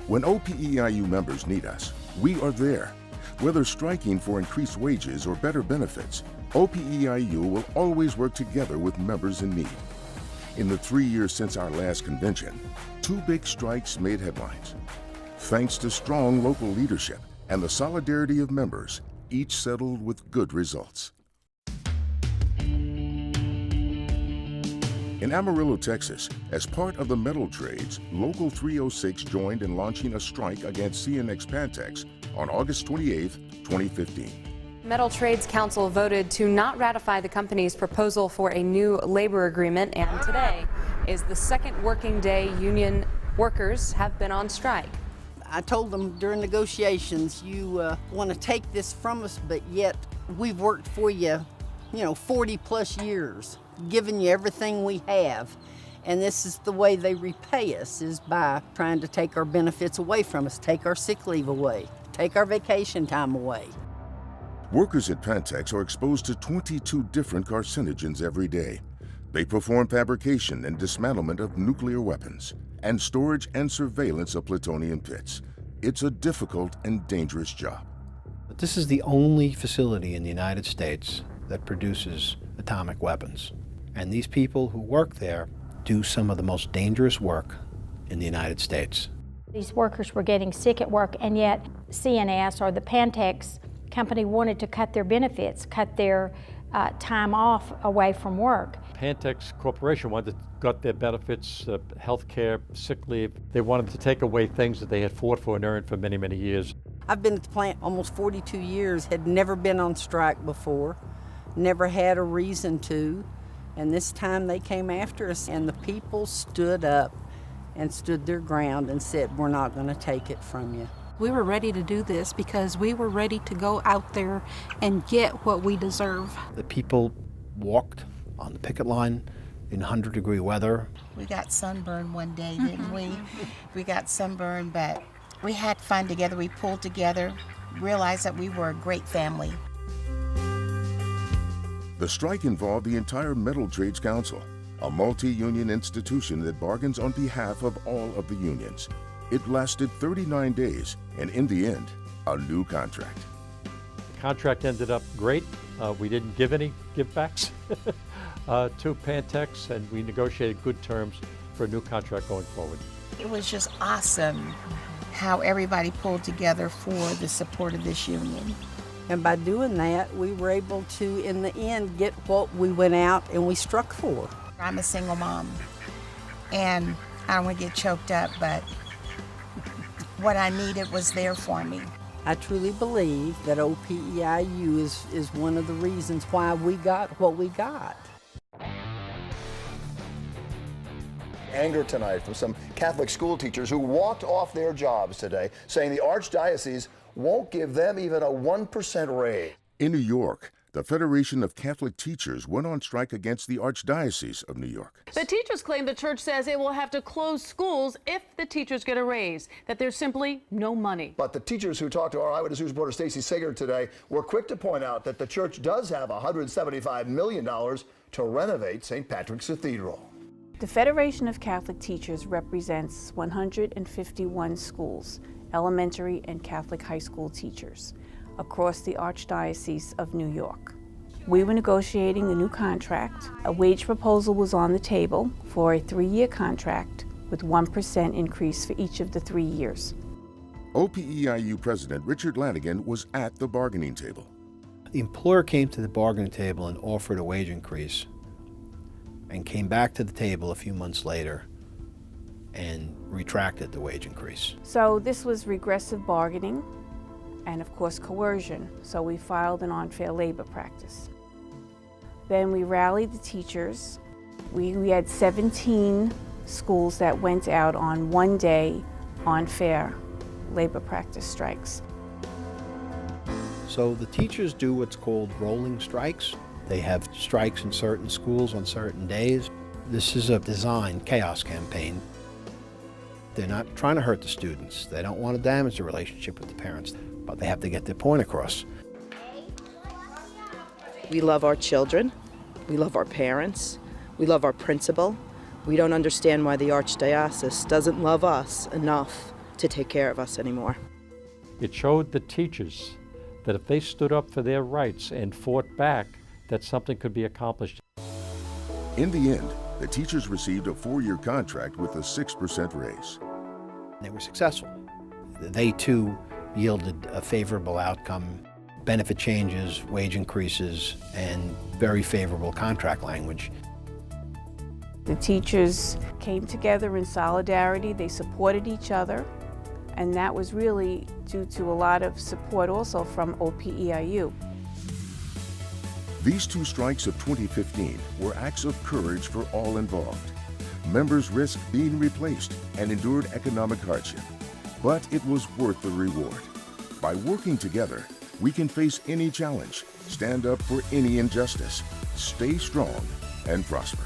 When OPEIU members need us, we are there. Whether striking for increased wages or better benefits, OPEIU will always work together with members in need. In the 3 years since our last convention, 2 big strikes made headlines. Thanks to strong local leadership and the solidarity of members, each settled with good results. In Amarillo, Texas, as part of the metal trades, Local 306 joined in launching a strike against CNX Pantex on August 28, 2015. Metal Trades Council voted to not ratify the company's proposal for a new labor agreement, and today is the second working day union workers have been on strike. I told them during negotiations, you want to take this from us, but yet we've worked for you, 40 plus years, giving you everything we have. And this is the way they repay us, is by trying to take our benefits away from us, take our sick leave away, take our vacation time away. Workers at Pantex are exposed to 22 different carcinogens every day. They perform fabrication and dismantlement of nuclear weapons and storage and surveillance of plutonium pits. It's a difficult and dangerous job. But this is the only facility in the United States that produces atomic weapons. And these people who work there do some of the most dangerous work in the United States. These workers were getting sick at work, and yet CNS, or the Pantex company, wanted to cut their benefits, cut their time off away from work. Pantex Corporation wanted to cut their benefits, health care, sick leave. They wanted to take away things that they had fought for and earned for many, many years. I've been at the plant almost 42 years, had never been on strike before, never had a reason to, and this time they came after us, and the people stood up and stood their ground and said, we're not going to take it from you. We were ready to do this because we were ready to go out there and get what we deserve. The people walked on the picket line in 100-degree weather. We got sunburned one day, didn't we? We got sunburned, but we had fun together. We pulled together, realized that we were a great family. The strike involved the entire Metal Trades Council, a multi-union institution that bargains on behalf of all of the unions. It lasted 39 days, and in the end, a new contract. The contract ended up great. We didn't give any give-backs to Pantex, and we negotiated good terms for a new contract going forward. It was just awesome how everybody pulled together for the support of this union. And by doing that, we were able to, in the end, get what we went out and we struck for. I'm a single mom, and I don't want to get choked up, but what I needed was there for me. I truly believe that OPEIU is one of the reasons why we got what we got. Anger tonight from some Catholic school teachers who walked off their jobs today, saying the Archdiocese won't give them even a 1% raise. In New York, the Federation of Catholic Teachers went on strike against the Archdiocese of New York. The teachers claim the church says it will have to close schools if the teachers get a raise, that there's simply no money. But the teachers who talked to our Eyewitness News reporter Stacey Sager today were quick to point out that the church does have $175 million to renovate St. Patrick's Cathedral. The Federation of Catholic Teachers represents 151 schools, elementary and Catholic high school teachers, across the Archdiocese of New York. We were negotiating a new contract. A wage proposal was on the table for a 3-year contract with 1% increase for each of the 3 years. OPEIU President Richard Lanigan was at the bargaining table. The employer came to the bargaining table and offered a wage increase, and came back to the table a few months later and retracted the wage increase. So this was regressive bargaining and of course coercion, so we filed an unfair labor practice. Then we rallied the teachers. We had 17 schools that went out on one day unfair labor practice strikes. So the teachers do what's called rolling strikes. They have strikes in certain schools on certain days. This is a design chaos campaign. They're not trying to hurt the students. They don't want to damage the relationship with the parents, but they have to get their point across. We love our children. We love our parents. We love our principal. We don't understand why the Archdiocese doesn't love us enough to take care of us anymore. It showed the teachers that if they stood up for their rights and fought back, that something could be accomplished. In the end, the teachers received a 4-year contract with a 6% raise. They were successful. They too yielded a favorable outcome, benefit changes, wage increases, and very favorable contract language. The teachers came together in solidarity, they supported each other, and that was really due to a lot of support also from OPEIU. These 2 strikes of 2015 were acts of courage for all involved. Members risked being replaced and endured economic hardship, but it was worth the reward. By working together, we can face any challenge, stand up for any injustice, stay strong, and prosper.